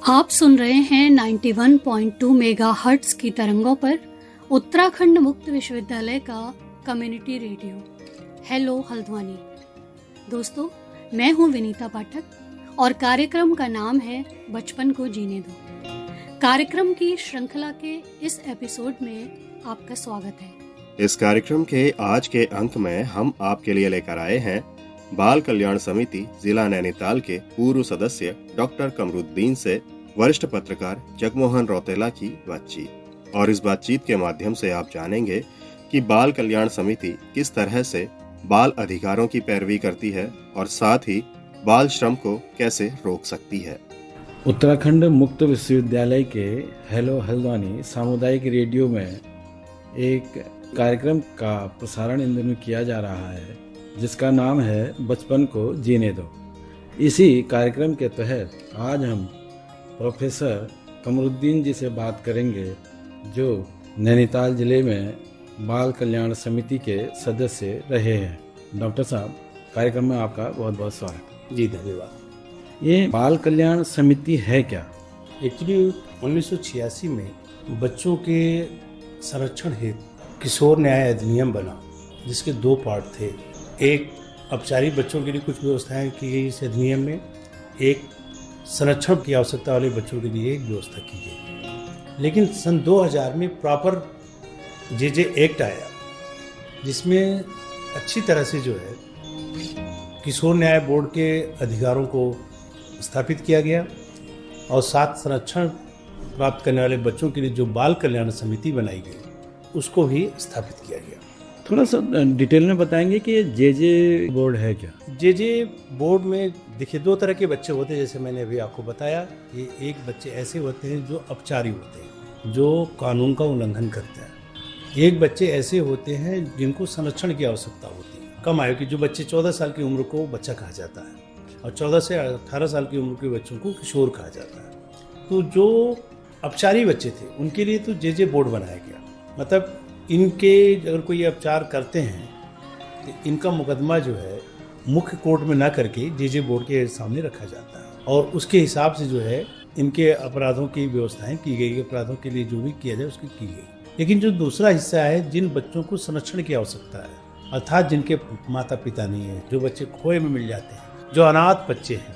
आप सुन रहे हैं 91.2 मेगाहर्ट्ज़ की तरंगों पर उत्तराखंड मुक्त विश्वविद्यालय का कम्युनिटी रेडियो। हेलो हल्द्वानी। दोस्तों, मैं हूं विनीता पाठक और कार्यक्रम का नाम है बचपन को जीने दो। कार्यक्रम की श्रृंखला के इस एपिसोड में आपका स्वागत है। इस कार्यक्रम के आज के अंक में हम आपके लिए लेकर आए हैं बाल कल्याण समिति जिला नैनीताल के पूर्व सदस्य डॉक्टर कमरुद्दीन से वरिष्ठ पत्रकार जगमोहन रौतेला की बातचीत। और इस बातचीत के माध्यम से आप जानेंगे कि बाल कल्याण समिति किस तरह से बाल अधिकारों की पैरवी करती है और साथ ही बाल श्रम को कैसे रोक सकती है। उत्तराखंड मुक्त विश्वविद्यालय के हेलो हल्द्वानी सामुदायिक रेडियो में एक कार्यक्रम का प्रसारण इन दिनों किया जा रहा है जिसका नाम है बचपन को जीने दो। इसी कार्यक्रम के तहत आज हम प्रोफेसर कमरुद्दीन जी से बात करेंगे जो नैनीताल जिले में बाल कल्याण समिति के सदस्य रहे हैं। डॉक्टर साहब, कार्यक्रम में आपका बहुत बहुत स्वागत। जी धन्यवाद। ये बाल कल्याण समिति है क्या? एक्चुअली 1986 में बच्चों के संरक्षण हेतु किशोर न्याय अधिनियम बना जिसके दो पार्ट थे। एक औपचारिक बच्चों के लिए कुछ व्यवस्थाएं की गई इस अधिनियम में, एक संरक्षण की आवश्यकता वाले बच्चों के लिए एक व्यवस्था की गई। लेकिन सन 2000 में प्रॉपर जे एक्ट आया जिसमें अच्छी तरह से जो है किशोर न्याय बोर्ड के अधिकारों को स्थापित किया गया और साथ संरक्षण प्राप्त करने वाले बच्चों के लिए जो बाल कल्याण समिति बनाई गई उसको भी स्थापित किया गया। थोड़ा सा डिटेल में बताएंगे कि ये जे बोर्ड है क्या? जे बोर्ड में देखिए दो तरह के बच्चे होते हैं, जैसे मैंने अभी आपको बताया। ये एक बच्चे ऐसे होते हैं जो अपचारी होते हैं, जो कानून का उल्लंघन करते हैं। एक बच्चे ऐसे होते हैं जिनको संरक्षण की आवश्यकता होती है। कम आयु के जो बच्चे 14 साल की उम्र को बच्चा कहा जाता है और 14 से 18 साल की उम्र के बच्चों को किशोर कहा जाता है। तो जो अपचारी बच्चे थे उनके लिए तो जे बोर्ड बनाया गया। मतलब इनके अगर कोई अपचार करते हैं तो इनका मुकदमा जो है मुख्य कोर्ट में ना करके जे बोर्ड के सामने रखा जाता है और उसके हिसाब से जो है इनके अपराधों की व्यवस्थाएं की गई। अपराधों के लिए जो भी किया जाए उसकी की गई। लेकिन जो दूसरा हिस्सा है, जिन बच्चों को संरक्षण की आवश्यकता है, अर्थात जिनके माता पिता नहीं है, जो बच्चे खोए में मिल जाते हैं, जो अनाथ बच्चे हैं,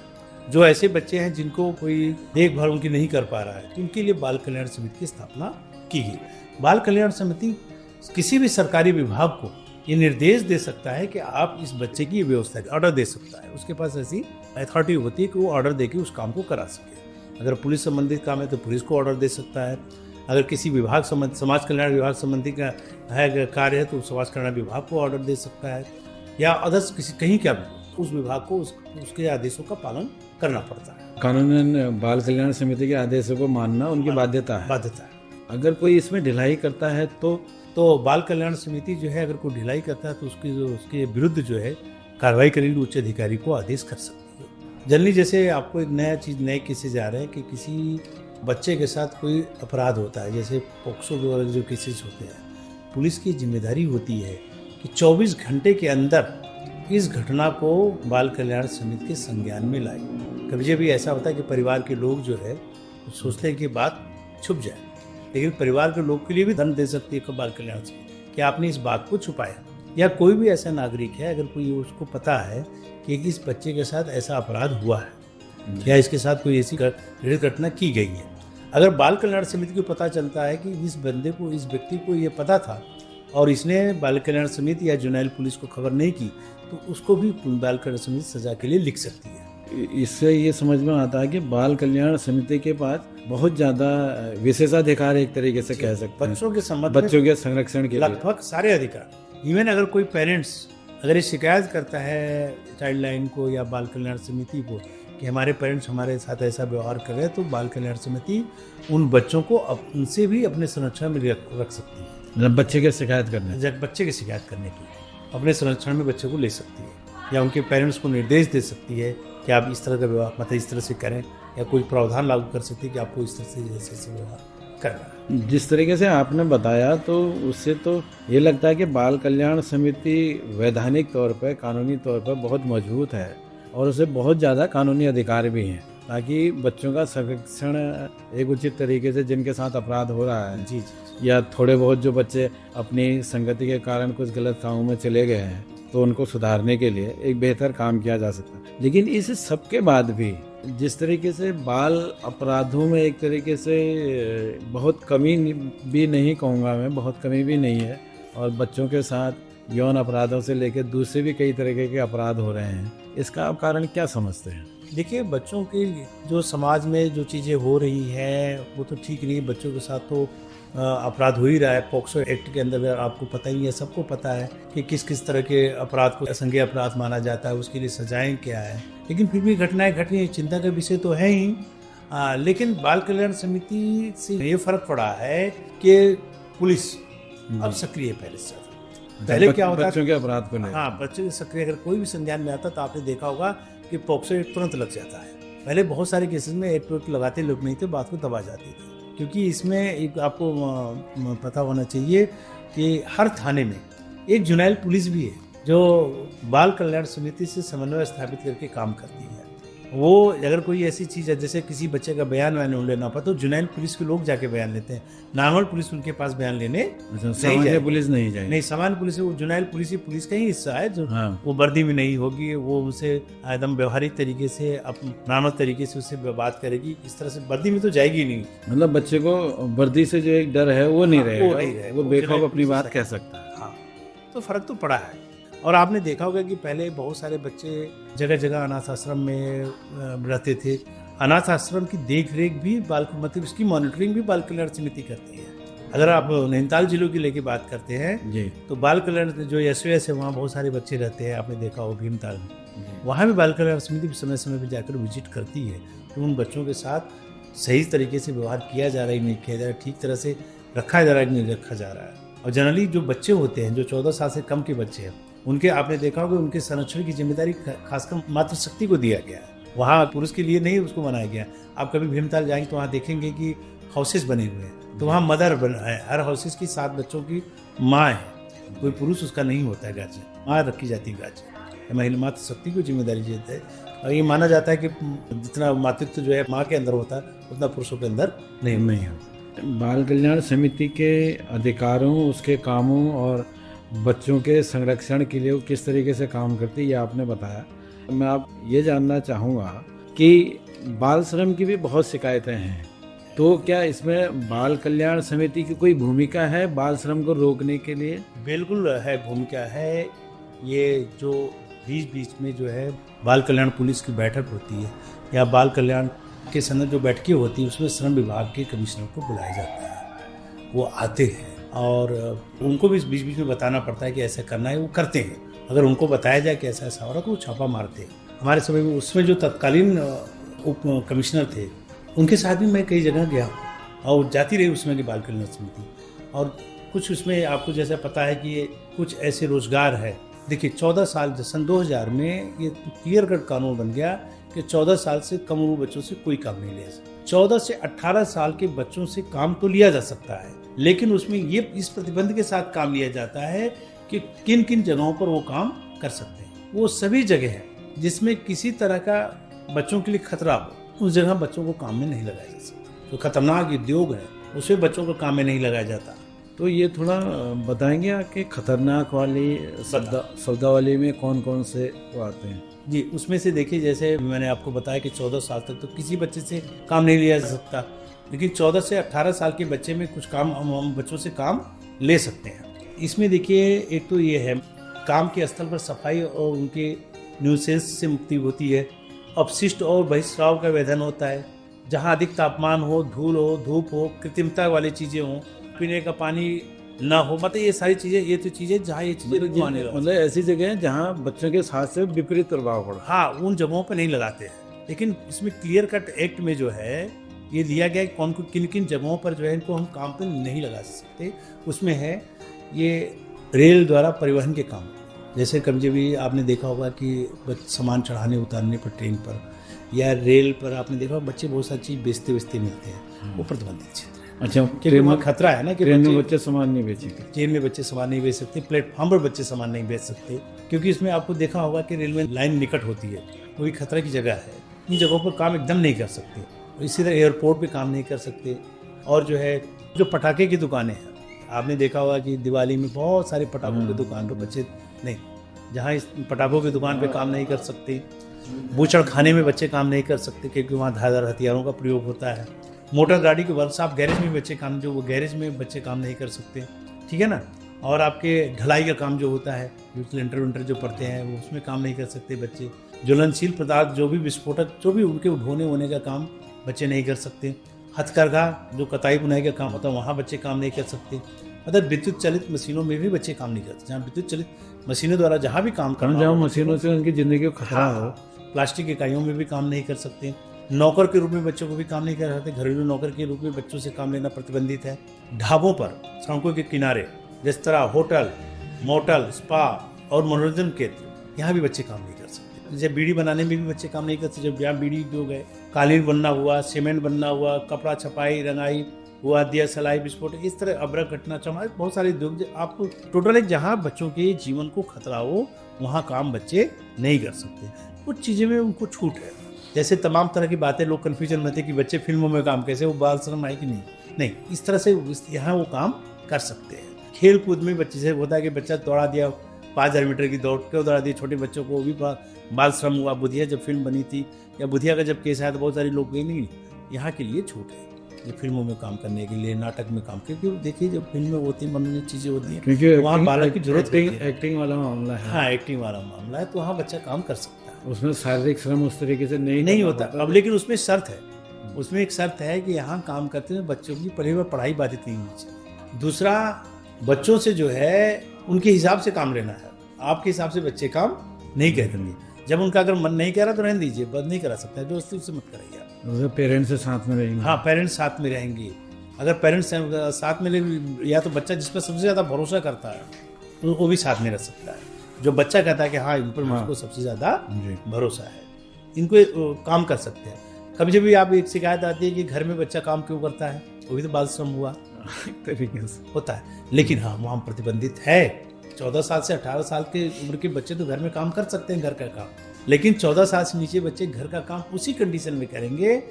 जो ऐसे बच्चे हैं जिनको कोई देखभाल उनकी नहीं कर पा रहा है, तो उनके लिए बाल कल्याण समिति की स्थापना की गई। बाल कल्याण समिति किसी भी सरकारी विभाग को ये निर्देश दे सकता है कि आप इस बच्चे की व्यवस्था ऑर्डर दे सकता है। उसके पास ऐसी अथॉरिटी होती है कि वो ऑर्डर देके उस काम को करा सके। अगर पुलिस संबंधित काम है तो पुलिस को ऑर्डर दे सकता है। अगर किसी विभाग संबंधी समाज कल्याण विभाग संबंधी का है कार्य है तो समाज कल्याण विभाग को ऑर्डर दे सकता है, या अदर्स किसी कहीं क्या भी उस विभाग को उसके आदेशों का पालन करना पड़ता है। कानूनन बाल कल्याण समिति के आदेशों को मानना उनकी बाध्यता है। अगर कोई इसमें ढिलाई करता है तो बाल कल्याण समिति जो है अगर कोई ढिलाई करता है तो उसके विरुद्ध जो है कार्रवाई करेगी, उच्च अधिकारी को आदेश कर सकती है। जनरली जैसे आपको एक नए केसेज आ रहे हैं कि किसी बच्चे के साथ कोई अपराध होता है, जैसे पोक्सो वगैरह जो केसेज होते हैं, पुलिस की जिम्मेदारी होती है कि 24 घंटे के अंदर इस घटना को बाल कल्याण समिति के संज्ञान में लाए। कभी भी ऐसा होता है कि परिवार के लोग जो है सोचते हैं कि बात छुप जाए, लेकिन परिवार के लोग के लिए भी दंड दे सकती है बाल कल्याण समिति कि आपने इस बात को छुपाया। या कोई भी ऐसा नागरिक है, अगर कोई उसको पता है कि इस बच्चे के साथ ऐसा अपराध हुआ है या इसके साथ कोई ऐसी घटना की गई है, अगर बाल कल्याण समिति को पता चलता है कि इस व्यक्ति को ये पता था और इसने बाल कल्याण समिति या जुवेनाइल पुलिस को खबर नहीं की, तो उसको भी बाल कल्याण समिति सजा के लिए लिख सकती है। इससे ये समझ में आता है कि बाल कल्याण समिति के पास बहुत ज़्यादा विशेषाधिकार एक तरीके से कह सकते हैं बच्चों के संरक्षण के लगभग सारे अधिकार। इवन अगर कोई पेरेंट्स अगर ये शिकायत करता है चाइल्ड लाइन को या बाल कल्याण समिति को कि हमारे पेरेंट्स हमारे साथ ऐसा व्यवहार कर रहे हैं, तो बाल कल्याण समिति उन बच्चों को उनसे भी अपने संरक्षण में रख सकती है। बच्चे की शिकायत करने की अपने संरक्षण में बच्चे को ले सकती है, या उनके पेरेंट्स को निर्देश दे सकती है कि आप इस तरह का व्यवहार मतलब इस तरह से करें, या कोई प्रावधान लागू कर सकती है कि आपको इस तरह से जैसे व्यवहार करना है। जिस तरीके से आपने बताया तो उससे तो ये लगता है कि बाल कल्याण समिति वैधानिक तौर पर, कानूनी तौर पर बहुत मजबूत है और उसे बहुत ज़्यादा कानूनी अधिकार भी हैं। ताकि बच्चों का संरक्षण एक उचित तरीके से, जिनके साथ अपराध हो रहा है जी जी या थोड़े बहुत जो बच्चे अपनी संगति के कारण कुछ गलत कामों में चले गए हैं, तो उनको सुधारने के लिए एक बेहतर काम किया जा सकता है। लेकिन इस सब के बाद भी जिस तरीके से बाल अपराधों में एक तरीके से बहुत कमी भी नहीं कहूँगा मैं, बहुत कमी भी नहीं है, और बच्चों के साथ यौन अपराधों से लेकर दूसरे भी कई तरीके के अपराध हो रहे हैं, इसका आप कारण क्या समझते हैं? देखिए, बच्चों की जो समाज में जो चीज़ें हो रही हैं वो तो ठीक नहीं है। बच्चों के साथ तो अपराध हो ही रहा है। पॉक्सो एक्ट के अंदर आपको पता ही है, सबको पता है कि किस किस तरह के अपराध को संज्ञेय अपराध माना जाता है, उसके लिए सजाएं क्या है। लेकिन फिर भी घटनाएं घट रही हैं, चिंता का विषय तो है ही। लेकिन बाल कल्याण समिति से ये फर्क पड़ा है कि पुलिस अब सक्रिय है पहले से। पहले क्या होता बच्चों के अपराध को लेकर? हाँ, बच्चों के सक्रिय अगर कोई भी संज्ञान में आता तो आपने देखा होगा कि पॉक्सो एक्ट तुरंत लग जाता है। पहले बहुत सारे केसेस में एक्ट लगाते लोग नहीं थे, बात को दबा जाती थी। क्योंकि इसमें एक आपको पता होना चाहिए कि हर थाने में एक जुनाइल पुलिस भी है जो बाल कल्याण समिति से समन्वय स्थापित करके काम करती है। वो अगर कोई ऐसी चीज़ है जैसे किसी बच्चे का बयान लेना पड़ा तो जुनाइल पुलिस के लोग जाके बयान लेते हैं। नॉर्मल पुलिस उनके पास बयान लेने सामान्य पुलिस नहीं जाएगी। नहीं, सामान्य पुलिस, वो जुनाइल पुलिस ही पुलिस का ही हिस्सा है जो वो वर्दी में नहीं होगी। वो उनसे एकदम व्यवहारिक तरीके से, नॉर्मल तरीके से उससे बात करेगी। इस तरह से वर्दी में तो जाएगी नहीं। मतलब बच्चे को वर्दी से जो एक डर है वो नहीं रहेगा, वो बेखौफ अपनी बात कह सकता है। हाँ, तो फर्क तो पड़ा है। और आपने देखा होगा कि पहले बहुत सारे बच्चे जगह जगह अनाथ आश्रम में रहते थे। अनाथ आश्रम की देख रेख भी मतलब उसकी मॉनिटरिंग भी बाल कल्याण समिति करती है। अगर आप नैनीताल जिलों की लेके बात करते हैं जी, तो बाल कल्याण जो SOS है वहाँ बहुत सारे बच्चे रहते हैं। आपने देखा हो भीमताल में, वहाँ भी बाल कल्याण समिति समय समय पर जाकर विजिट करती है। तो उन बच्चों के साथ सही तरीके से व्यवहार किया जा रहा है, नहीं किया जा रहा है, ठीक तरह से रखा जा रहा है, नहीं रखा जा रहा है। और जनरली जो बच्चे होते हैं, जो 14 साल से कम के बच्चे हैं, उनके आपने देखा होगा उनके संरक्षण की जिम्मेदारी खासकर मातृशक्ति को दिया गया है। वहाँ पुरुष के लिए नहीं उसको बनाया गया। आप कभी भीमताल जाएंगे तो वहाँ देखेंगे कि हाउसेस बने हुए हैं, तो वहाँ मदर बना है। हर हाउसेस की 7 बच्चों की माँ है, कोई पुरुष उसका नहीं होता है। गार्जियन, माँ रखी जाती है गार्जियन, महिला मातृशक्ति को जिम्मेदारी देता है। और ये माना जाता है कि जितना मातृत्व जो है माँ के अंदर होता है उतना पुरुषों के अंदर नहीं होता। बाल कल्याण समिति के अधिकारों, उसके कामों और बच्चों के संरक्षण के लिए वो किस तरीके से काम करती है, ये आपने बताया। मैं आप ये जानना चाहूँगा कि बाल श्रम की भी बहुत शिकायतें हैं, तो क्या इसमें बाल कल्याण समिति की कोई भूमिका है बाल श्रम को रोकने के लिए? बिल्कुल है, भूमिका है। ये जो बीच में जो है बाल कल्याण पुलिस की बैठक होती है या बाल कल्याण के समय जो बैठकें होती है उसमें श्रम विभाग के कमिश्नर को बुलाया जाता है। वो आते हैं और उनको भी बीच में बताना पड़ता है कि ऐसा करना है, वो करते हैं। अगर उनको बताया जाए कि ऐसा ऐसा हो रहा तो वो छापा मारते हैं। हमारे समय में उसमें जो तत्कालीन उप कमिश्नर थे उनके साथ भी मैं कई जगह गया और जाती रही उसमें की बाल कल्याण समिति। और कुछ उसमें आपको जैसा पता है कि कुछ ऐसे रोजगार है। देखिए 14 साल सन 2000 में ये क्लियर कट कानून बन गया कि 14 साल से कम उम्र बच्चों से कोई काम नहीं लिया सकता। 14 से 18 साल के बच्चों से काम तो लिया जा सकता है, लेकिन उसमें ये इस प्रतिबंध के साथ काम लिया जाता है कि किन किन जगहों पर वो काम कर सकते हैं। वो सभी जगह है जिसमें किसी तरह का बच्चों के लिए खतरा हो, उस जगह बच्चों को काम में नहीं लगाया जा सकता। जो खतरनाक उद्योग है उसमें बच्चों को काम में नहीं लगाया जाता। तो ये थोड़ा बताएंगे आपके खतरनाक वाली शब्दावली में कौन कौन से वो आते हैं? जी, उसमें से देखिए, जैसे मैंने आपको बताया कि 14 साल तक तो किसी बच्चे से काम नहीं लिया जा सकता, लेकिन 14 से 18 साल के बच्चे में कुछ काम हम बच्चों से काम ले सकते हैं। इसमें देखिए, एक तो ये है काम के स्थल पर सफाई और उनके न्यूसेंस से मुक्ति होती है। अपशिष्ट और बहिस्राव का वेधन होता है। जहाँ अधिक तापमान हो, धूल हो, धूप हो, कृत्रिमता वाली चीज़ें हों, पीने का पानी ना हो, मतलब ये सारी चीज़ें, ये तो चीज़ें जहाँ ये चीज़ें मतलब ऐसी जगह है जहाँ बच्चों के साथ से विपरीत प्रभाव पड़ा। हाँ, उन जगहों पर नहीं लगाते हैं। लेकिन इसमें क्लियर कट एक्ट में जो है ये दिया गया कि कौन किन किन जगहों पर जो है इनको हम काम पर नहीं लगा सकते। उसमें है ये रेल द्वारा परिवहन के काम, जैसे कभी भी आपने देखा होगा कि सामान चढ़ाने उतारने पर ट्रेन पर या रेल पर आपने देखा बच्चे बहुत सारी चीज़ बेचते मिलते हैं, वो प्रतिबंधित क्षेत्र है। अच्छा, क्योंकि वहाँ खतरा है ना कि ट्रेन में बच्चे सामान नहीं बेचेंगे, ट्रेन में बच्चे सामान नहीं बेच सकते, प्लेटफॉर्म पर बच्चे सामान नहीं बेच सकते, क्योंकि इसमें आपको देखा होगा कि रेलवे लाइन निकट होती है, वो भी खतरे की जगह है। इन जगहों पर काम एकदम नहीं कर सकते। इसी तरह एयरपोर्ट पे काम नहीं कर सकते। और जो है जो पटाखे की दुकानें हैं, आपने देखा होगा कि दिवाली में बहुत सारे पटाखों की दुकान पर बच्चे नहीं, जहाँ इस पटाखों की दुकान पे काम नहीं कर सकते। बूचड़ खाने में बच्चे काम नहीं कर सकते क्योंकि वहाँ धारदार हथियारों का प्रयोग होता है। मोटर गाड़ी के वर्कशॉप गैरेज में बच्चे काम, जो वो गैरेज में बच्चे काम नहीं कर सकते, ठीक है ना। और आपके ढलाई का काम जो होता है, जो सिलेंडर विलेंडर जो पड़ते हैं, वो उसमें काम नहीं कर सकते बच्चे। ज्वलनशील पदार्थ जो भी विस्फोटक, जो भी उनके ढोने वोने का काम बच्चे नहीं कर सकते। हथकरघा जो कताई बुनाई का काम होता है, वहाँ बच्चे काम नहीं कर सकते। मतलब विद्युत चलित मशीनों में भी बच्चे काम नहीं करते। जहाँ विद्युत चलित मशीनों द्वारा जहाँ भी काम करना, जहाँ मशीनों से उनकी जिंदगी को खतरा हो, प्लास्टिक इकाइयों में भी काम नहीं कर सकते। नौकर के रूप में बच्चों को भी काम नहीं कर सकते। घरेलू नौकर के रूप में बच्चों से काम लेना प्रतिबंधित है। ढाबों पर, सड़कों के किनारे, रेस्तरां, होटल, मोटल, स्पा और मनोरंजन केंद्र, यहाँ भी बच्चे काम नहीं कर सकते। जैसे बीड़ी बनाने में भी बच्चे काम नहीं कर सकते। जब यहाँ बीड़ी उद्योग है, कालीन बनना हुआ, सीमेंट बनना हुआ, कपड़ा छपाई रंगाई हुआ, दिया सलाई विस्फोट, इस तरह अब्रक घटना चमा, बहुत सारे उद्योग आपको टोटल है। जहाँ बच्चों के जीवन को खतरा हो वहाँ काम बच्चे नहीं कर सकते। कुछ चीज़ें में उनको छूट है। जैसे तमाम तरह की बातें लोग कन्फ्यूजन में थे कि बच्चे फिल्मों में काम कैसे, वो बाल श्रम आए कि नहीं, इस तरह से यहाँ वो काम कर सकते हैं। खेल कूद में बच्चे से होता है कि बच्चा दौड़ा दिया 5000 मीटर की दौड़ क्यों दौड़ा दी, छोटे बच्चों को, वो भी बाल श्रम हुआ। बुधिया जब फिल्म बनी थी, या बुधिया का जब केस आया तो बहुत सारे लोग गए नहीं, यहाँ के लिए छूट है ये फिल्मों में काम करने के लिए, नाटक में काम, क्योंकि देखिए जब फिल्में होती हैं, मनोरंजन चीज़ें होती हैं, क्योंकि वहाँ बालक की जरूरत होती है। एक्टिंग वाला मामला है। हाँ, एक्टिंग वाला मामला है, तो वहाँ बच्चा काम कर सकता है। उसमें शारीरिक श्रम उस तरीके से नहीं होता अब, लेकिन उसमें शर्त है, उसमें एक शर्त है कि यहाँ काम करते हुए बच्चों की पढ़ी हुई पढ़ाई बाधित नहीं होनी चाहिए। दूसरा, बच्चों से जो है उनके हिसाब से काम लेना है। आपके हिसाब से बच्चे काम नहीं करेंगे। जब उनका अगर मन नहीं कह रहा तो रहने दीजिए, बंद नहीं करा सकता है, दोस्ती उससे मत कराइए आप। पेरेंट्स से साथ में रहेंगे। हाँ, पेरेंट्स साथ में रहेंगे। अगर पेरेंट्स साथ में रहे, या तो बच्चा जिस पर सबसे ज़्यादा भरोसा करता है तो वो भी साथ में रह सकता है। जो बच्चा कहता है कि हाँ, इन पर मुझको सबसे ज़्यादा भरोसा है, इनको काम कर सकते हैं। कभी कभी आप एक शिकायत आती है कि घर में बच्चा काम क्यों करता है, वो भी तो बाल श्रम हुआ तरीके से होता है। लेकिन हाँ, वहाँ प्रतिबंधित है। 14 साल से 18 साल के उम्र के बच्चे तो घर में काम कर सकते हैं, घर का काम। लेकिन 14 साल से नीचे बच्चे घर का काम उसी कंडीशन में करेंगे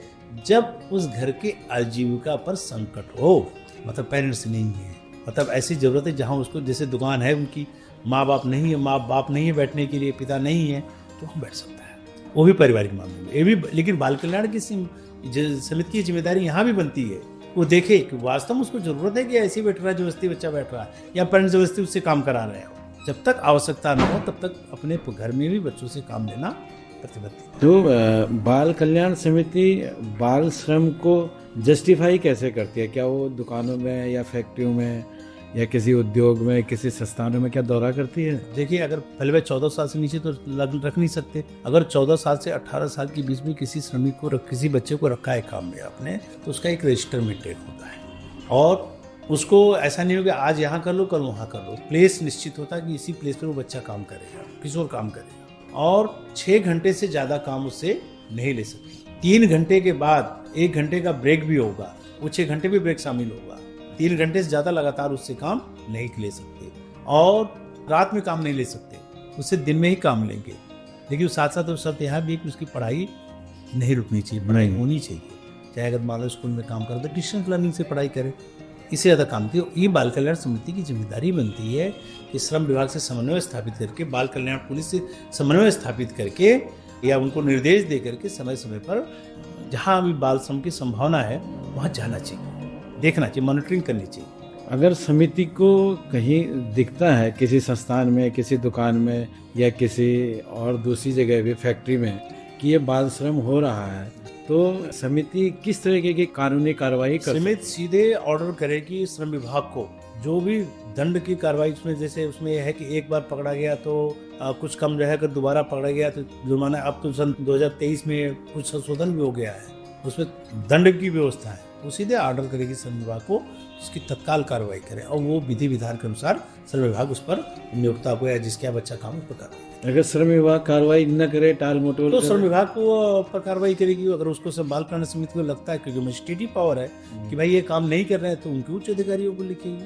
जब उस घर के आजीविका पर संकट हो, मतलब पेरेंट्स नहीं है, मतलब ऐसी जरूरत है जहाँ उसको, जैसे दुकान है उनकी, माँ बाप नहीं है, माँ बाप नहीं है बैठने के लिए, पिता नहीं है, तो वहाँ बैठ सकता है, वो भी पारिवारिक मामले में। ये भी, लेकिन बाल कल्याण की समिति की जिम्मेदारी यहाँ भी बनती है, वो देखे कि वास्तव में उसको जरूरत है कि ऐसे बैठ रहा है, जबरदस्ती बच्चा बैठ रहा है, या पेरेंट्स जबरदस्ती उससे काम करा रहे हो। जब तक आवश्यकता न हो तब तक अपने घर में भी बच्चों से काम लेना प्रतिबंधित। तो बाल कल्याण समिति बाल श्रम को जस्टिफाई कैसे करती है? क्या वो दुकानों में या फैक्ट्रियों में या किसी उद्योग में, किसी संस्थानों में क्या दौरा करती है? देखिए, अगर पहले 14 साल से नीचे तो रख नहीं सकते। अगर 14 साल से 18 साल के बीच में किसी श्रमिक को, किसी बच्चे को रखा है काम में आपने, तो उसका एक रजिस्टर मेंटेन होता है, और उसको ऐसा नहीं होगा आज यहाँ कर लो कल वहाँ कर लो। प्लेस निश्चित होता है कि इसी प्लेस पर वो बच्चा काम करेगा, किशोर काम करेगा, और 6 घंटे से ज़्यादा काम उससे नहीं ले सकते। 3 घंटे के बाद 1 घंटे का ब्रेक भी होगा, वो 6 घंटे भी ब्रेक शामिल होगा। 3 घंटे से ज़्यादा लगातार उससे काम नहीं ले सकते, और रात में काम नहीं ले सकते, उससे दिन में ही काम लेंगे। लेकिन साथ साथ वो शर्त यहाँ भी है कि उसकी पढ़ाई नहीं रुकनी चाहिए, पढ़ाई होनी चाहिए। चाहे अगर मान लो स्कूल में काम करे तो डिस्टेंस लर्निंग से पढ़ाई करे, इससे ज़्यादा काम की। ये बाल कल्याण समिति की जिम्मेदारी बनती है कि श्रम विभाग से समन्वय स्थापित करके, बाल कल्याण पुलिस से समन्वय स्थापित करके, या उनको निर्देश दे करके समय समय पर जहाँ भी बाल श्रम की संभावना है वहाँ जाना चाहिए, देखना चाहिए, मॉनिटरिंग करनी चाहिए। अगर समिति को कहीं दिखता है किसी संस्थान में, किसी दुकान में, या किसी और दूसरी जगह भी, फैक्ट्री में, कि ये बाल श्रम हो रहा है, तो समिति किस तरीके की कानूनी कार्रवाई कर? समिति सीधे ऑर्डर करेगी श्रम विभाग को, जो भी दंड की कार्रवाई उसमें, जैसे उसमें यह है कि एक बार पकड़ा गया तो कुछ कम जो है, अगर दोबारा पकड़ा गया तो जुर्माना। अब तो सन 2023 में कुछ संशोधन भी हो गया है, उसमें दंड की व्यवस्था है। वो सीधे ऑर्डर करेगी श्रम विभाग को, उसकी तत्काल कार्रवाई करें, और वो विधि विधान के अनुसार श्रम विभाग उस पर नियोक्ता को या जिसके यहाँ बच्चा काम उस पर कार्रवाई। अगर श्रम विभाग कार्रवाई न करे, टाल मटोल, तो श्रम विभाग को पर कार्रवाई करेगी। अगर उसको सब बाल कल्याण समिति को लगता है, क्योंकि मजिस्ट्रेटिव पावर है कि भाई ये काम नहीं कर रहे हैं, तो उनके उच्च अधिकारियों को लिखेगी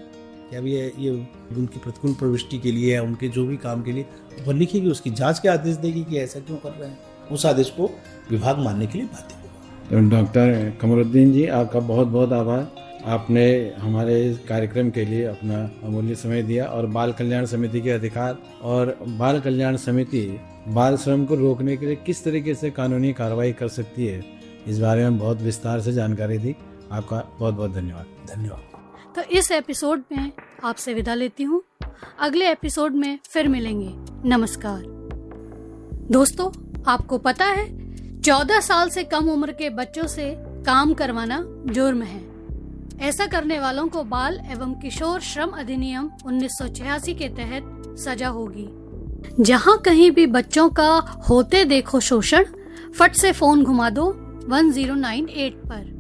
कि अभी ये उनकी प्रतिकूल प्रविष्टि के लिए या उनके जो भी काम के लिए वो लिखेगी, उसकी जांच के आदेश देगी कि ऐसा क्यों कर रहे हैं। उस आदेश को विभाग मानने के लिए बाध्य होगा। तो डॉक्टर कमरुद्दीन जी, आपका बहुत बहुत आभार। आपने हमारे इस कार्यक्रम के लिए अपना अमूल्य समय दिया और बाल कल्याण समिति के अधिकार और बाल कल्याण समिति बाल श्रम को रोकने के लिए किस तरीके से कानूनी कार्रवाई कर सकती है, इस बारे में बहुत विस्तार से जानकारी दी। आपका बहुत बहुत धन्यवाद। धन्यवाद। तो इस एपिसोड में आपसे विदा लेती हूँ। अगले एपिसोड में फिर मिलेंगे। नमस्कार। दोस्तों, आपको पता है 14 साल से कम उम्र के बच्चों से काम करवाना जुर्म है। ऐसा करने वालों को बाल एवं किशोर श्रम अधिनियम 1986 के तहत सजा होगी। जहां कहीं भी बच्चों का होते देखो शोषण, फट से फोन घुमा दो 1098 पर।